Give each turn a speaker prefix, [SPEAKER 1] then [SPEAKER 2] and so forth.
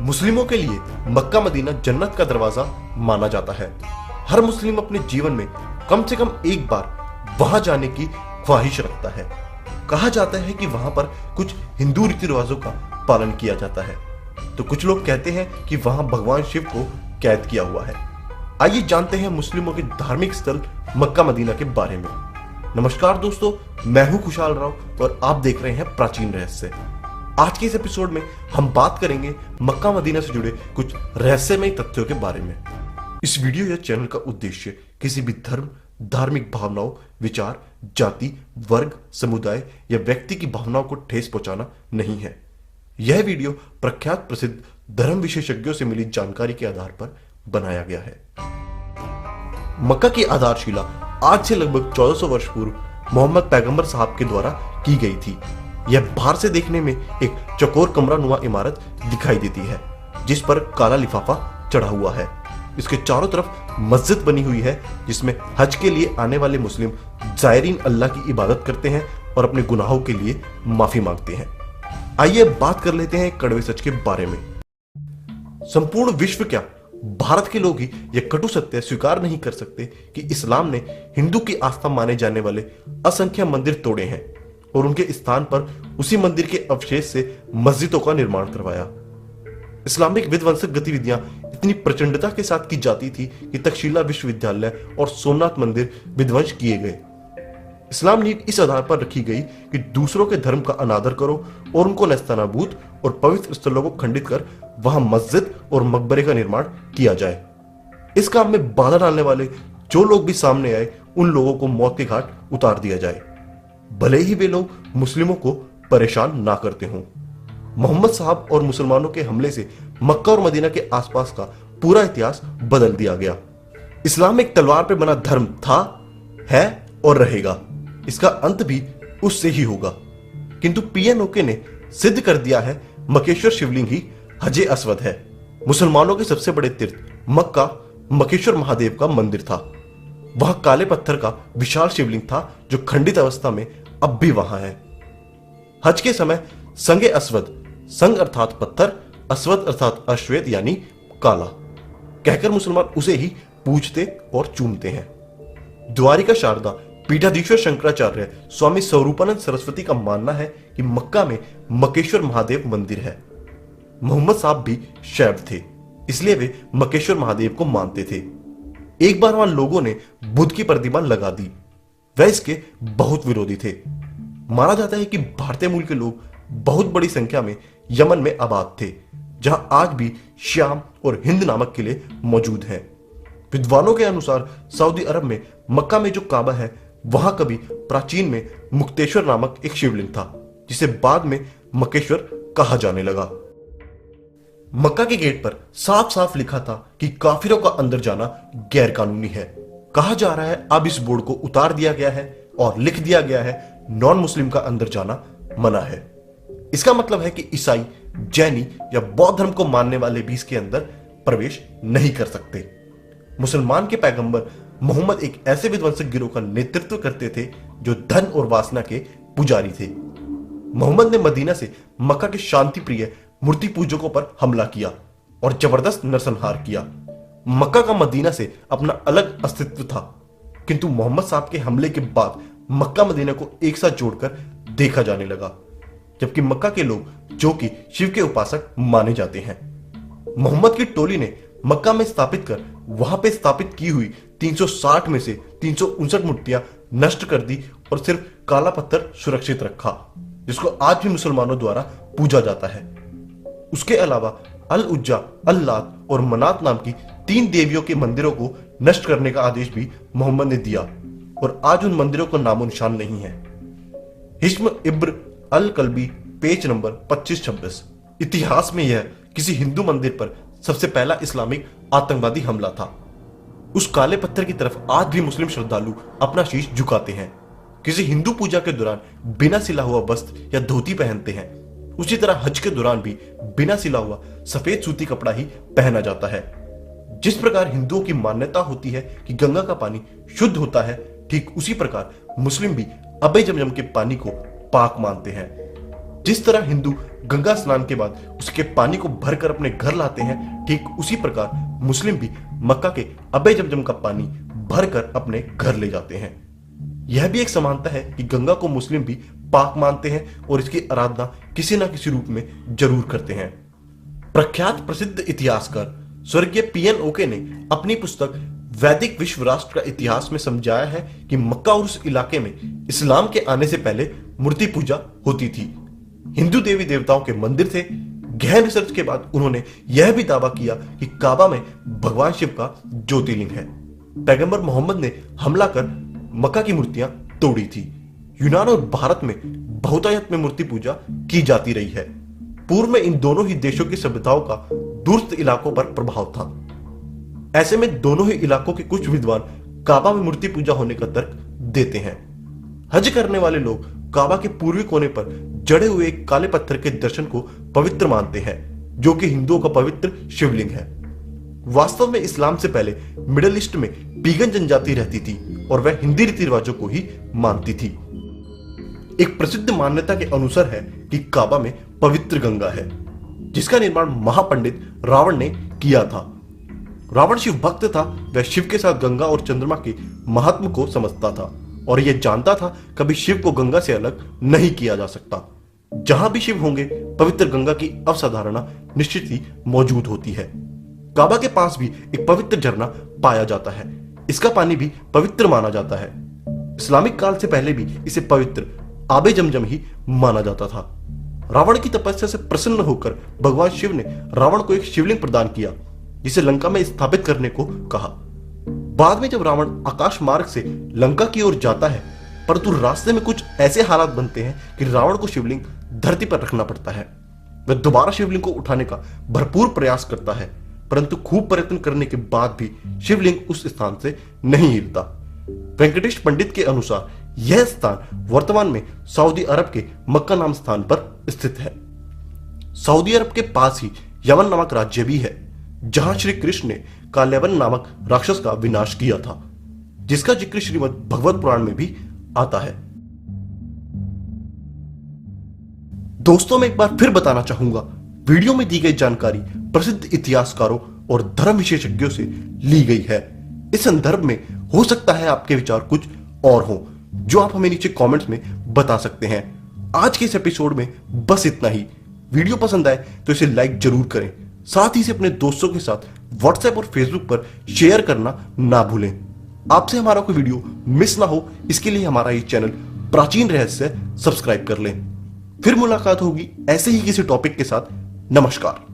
[SPEAKER 1] मुस्लिमों के लिए मक्का मदीना जन्नत का दरवाजा माना जाता है। हर मुस्लिम अपने जीवन में कम से कम एक बार वहां जाने की ख्वाहिश रखता है। कहा जाता है कि वहां पर कुछ हिंदू रीति रिवाजों का पालन किया जाता है, तो कुछ लोग कहते हैं कि वहां भगवान शिव को कैद किया हुआ है। आइए जानते हैं मुस्लिमों के धार्मिक स्थल मक्का मदीना के बारे में। नमस्कार दोस्तों, मैं हूं खुशहाल राव और आप देख रहे हैं प्राचीन रहस्य। आज के इस एपिसोड में हम बात करेंगे मक्का मदीना से जुड़े कुछ रहस्यमय तथ्यों के बारे में। इस वीडियो या चैनल का उद्देश्य किसी भी धर्म, धार्मिक भावनाओं, विचार, जाति, वर्ग, समुदाय या व्यक्ति की भावनाओं को ठेस पहुंचाना नहीं है। यह वीडियो प्रख्यात प्रसिद्ध धर्म विशेषज्ञों से मिली जानकारी के आधार पर बनाया गया है। मक्का की आधारशिला आज से लगभग 1400 वर्ष पूर्व मोहम्मद पैगंबर साहब के द्वारा की गई थी। यह बाहर से देखने में एक चौकोर कमरा नुमा इमारत दिखाई देती है, जिस पर काला लिफाफा चढ़ा हुआ है। इसके चारों तरफ मस्जिद बनी हुई है, जिसमें हज के लिए आने वाले मुस्लिम जायरीन अल्लाह की इबादत करते हैं और अपने गुनाहों के लिए माफी मांगते हैं। आइए बात कर लेते हैं कड़वे सच के बारे में। संपूर्ण विश्व क्या, भारत के लोग ही यह कटु सत्य स्वीकार नहीं कर सकते कि इस्लाम ने हिंदू की आस्था माने जाने वाले असंख्य मंदिर तोड़े हैं और उनके स्थान पर उसी मंदिर के अवशेष से मस्जिदों का निर्माण करवाया। इस्लामिक विध्वंसक गतिविधियां इतनी प्रचंडता के साथ की जाती थी कि तक्षशिला विश्वविद्यालय और सोमनाथ मंदिर विध्वंस किए गए। इस्लाम नीति इस आधार पर रखी गई कि दूसरों के धर्म का अनादर करो और उनको नेस्तनाबूद और पवित्र स्थलों को खंडित कर वहां मस्जिद और मकबरे का निर्माण किया जाए। इस काम में बाधा डालने वाले जो लोग भी सामने आए, उन लोगों को मौत के घाट उतार दिया जाए, भले ही वे लोग मुस्लिमों को परेशान ना करते हों। मोहम्मद साहब और मुसलमानों के हमले से मक्का और मदीना के आसपास का पूरा इतिहास बदल दिया गया। इस्लाम एक तलवार पर बना धर्म था, है और रहेगा। इसका अंत भी उससे ही होगा। किंतु पीएनओके ने सिद्ध कर दिया है मकेश्वर शिवलिंग ही हजे अस्वद है। मुसलमानों के सबसे बड़े तीर्थ मक्का मकेश्वर महादेव का मंदिर था। वह काले पत्थर का विशाल शिवलिंग था जो खंडित अवस्था में अब भी वहां है। हज के समय संगे अस्वद, संग अर्थात पत्थर, अस्वद अर्थात अश्वेत यानी काला, कहकर मुसलमान उसे ही पूजते और चूमते हैं। द्वारिका शारदा पीठाधीश्वर शंकराचार्य स्वामी स्वरूपानंद सरस्वती का मानना है कि मक्का में मकेश्वर महादेव मंदिर है। मोहम्मद साहब भी शैव थे, इसलिए वे मकेश्वर महादेव को मानते थे। एक बार वहां लोगों ने बुद्ध की प्रतिमा लगा दी। वह इसके बहुत विरोधी थे। माना जाता है कि भारतीय मूल के लोग बहुत बड़ी संख्या में यमन में आबाद थे, जहां आज भी श्याम और हिंद नामक किले मौजूद हैं। विद्वानों के अनुसार सऊदी अरब में मक्का में जो काबा है, वहां कभी प्राचीन में मुक्तेश्वर नामक एक शिवलिंग था, जिसे बाद में मकेश्वर कहा जाने लगा। मक्का के गेट पर साफ साफ लिखा था कि काफिरों का अंदर जाना गैर कानूनी है। कहा जा रहा है अब इस बोर्ड को उतार दिया गया है और लिख दिया गया है नॉन मुस्लिम का अंदर जाना मना है। इसका मतलब है कि ईसाई, जैनी या बौद्ध धर्म को मानने वाले भी इसके अंदर प्रवेश नहीं कर सकते। मुसलमान के पैगंबर मोहम्मद एक ऐसे विध्वंसक गिरोह का नेतृत्व करते थे जो धन और वासना के पुजारी थे। मोहम्मद ने मदीना से मक्का के शांति प्रिय मूर्ति पूजकों पर हमला किया और जबरदस्त नरसंहार किया। मक्का का मदीना से अपना अलग अस्तित्व था, किंतु मोहम्मद साहब के हमले के बाद मक्का मदीना को एक साथ जोड़कर देखा जाने लगा, जबकि मक्का के लोग जो कि शिव के उपासक माने जाते हैं। मोहम्मद की टोली ने मक्का में स्थापित कर वहां पे स्थापित की हुई 360 में से 359 मूर्तियां नष्ट कर दी और सिर्फ काला पत्थर सुरक्षित रखा, जिसको आज भी मुसलमानों द्वारा पूजा जाता है। उसके अलावा अल उज्जा, अल्लात और मनात नाम की 3 देवियों के मंदिरों को नष्ट करने का आदेश भी मोहम्मद ने दिया और आज उन मंदिरों का नामो निशान नहीं है। हिश्म इब्र अल कल्बी, पेज नंबर 2526। इतिहास में यह किसी हिंदू मंदिर पर सबसे पहला इस्लामिक आतंकवादी हमला था। उस काले पत्थर की तरफ आज भी मुस्लिम श्रद्धालु अपना शीश झुकाते हैं। किसी हिंदू पूजा के दौरान बिना सिला हुआ वस्त्र या धोती पहनते हैं। उसी तरह हज के दौरान भी बिना सिला हुआ सफेद सूती कपड़ा ही पहना जाता है। जिस प्रकार हिंदुओं की मान्यता होती है कि गंगा का पानी शुद्ध होता है, ठीक उसी प्रकार मुस्लिम भी अबे जमजम के पानी को पाक मानते हैं। जिस तरह हिंदू गंगा स्नान के बाद उसके पानी को भरकर अपने घर लाते हैं, ठीक उसी प्रकार मुस्लिम भी मक्का के अबे जमजम का पानी भरकर अपने घर ले जाते हैं। यह भी एक समानता है कि गंगा को मुस्लिम भी पाक मानते हैं और इसकी आराधना किसी न किसी रूप में जरूर करते हैं। प्रख्यात प्रसिद्ध इतिहासकार स्वर्गीय पीएन ओके ने अपनी पुस्तक वैदिक विश्व राष्ट्र का इतिहास में समझाया है कि मक्का और उस इलाके में इस्लाम के आने से पहले मूर्ति पूजा होती थी। हिंदू देवी देवताओं के मंदिर थे। गहन रिसर्च के बाद उन्होंने यह भी दावा किया कि काबा में भगवान शिव का ज्योतिर्लिंग है। पैगंबर मोहम्मद ने हमला कर मक्का की मूर्तियां तोड़ी थी। यूनान और भारत में बहुतायत में मूर्ति पूजा की जाती रही है। पूर्व में इन दोनों ही देशों की सभ्यताओं का दूरस्थ इलाकों पर प्रभाव था। ऐसे में दोनों ही इलाकों के कुछ विद्वान काबा में मूर्ति पूजा होने का तर्क देते हैं। हज करने वाले लोग काबा के पूर्वी कोने पर जड़े हुए एक काले पत्थर के दर्शन को पवित्र मानते हैं, जो कि हिंदुओं का पवित्र शिवलिंग है। वास्तव में इस्लाम से पहले मिडिल ईस्ट में पीगन जनजाति रहती थी और वह हिंदी रीति रिवाजों को ही मानती थी। एक प्रसिद्ध मान्यता के अनुसार है कि काबा में पवित्र गंगा है, जिसका निर्माण महापंडित रावण ने किया था। रावण शिव भक्त था। वह शिव के साथ गंगा और चंद्रमा के महात्म को समझता था और यह जानता था कभी शिव को गंगा से अलग नहीं किया जा सकता। जहां भी शिव होंगे पवित्र गंगा की अवसाधारणा निश्चित ही मौजूद होती है। काबा के पास भी एक पवित्र झरना पाया जाता है। इसका पानी भी पवित्र माना जाता है। इस्लामिक काल से पहले भी इसे पवित्र आबे जमजम ही माना जाता था। रावण की तपस्या से प्रसन्न होकर भगवान शिव ने रावण को एक शिवलिंग प्रदान किया, जिसे लंका में स्थापित करने को कहा। बाद में जब रावण आकाश मार्ग से लंका की ओर जाता है, परंतु रास्ते में कुछ ऐसे हालात बनते हैं कि रावण को शिवलिंग धरती पर रखना पड़ता है। वह दोबारा शिवलिंग को उठाने का भरपूर प्रयास करता है, परंतु खूब प्रयत्न करने के बाद भी शिवलिंग उस स्थान से नहीं हिलता। वेंकटेश पंडित के अनुसार यह स्थान वर्तमान में सऊदी अरब के मक्का नाम स्थान पर स्थित है। सऊदी अरब के पास ही यमन नामक राज्य भी है, जहां श्री कृष्ण ने काल्यावन नामक राक्षस का विनाश किया था, जिसका जिक्र श्रीमद् भगवत पुराण में भी आता है। दोस्तों, मैं एक बार फिर बताना चाहूंगा, वीडियो में दी गई जानकारी प्रसिद्ध इतिहासकारों और धर्म विशेषज्ञों से ली गई है। इस संदर्भ में हो सकता है आपके विचार कुछ और हो, जो आप हमें नीचे कमेंट्स में बता सकते हैं। आज के इस एपिसोड में बस इतना ही। वीडियो पसंद आए तो इसे लाइक जरूर करें, साथ ही इसे अपने दोस्तों के साथ व्हाट्सएप और फेसबुक पर शेयर करना ना भूलें। आपसे हमारा कोई वीडियो मिस ना हो, इसके लिए हमारा ये चैनल प्राचीन रहस्य सब्सक्राइब कर लें। फिर मुलाकात होगी ऐसे ही किसी टॉपिक के साथ। नमस्कार।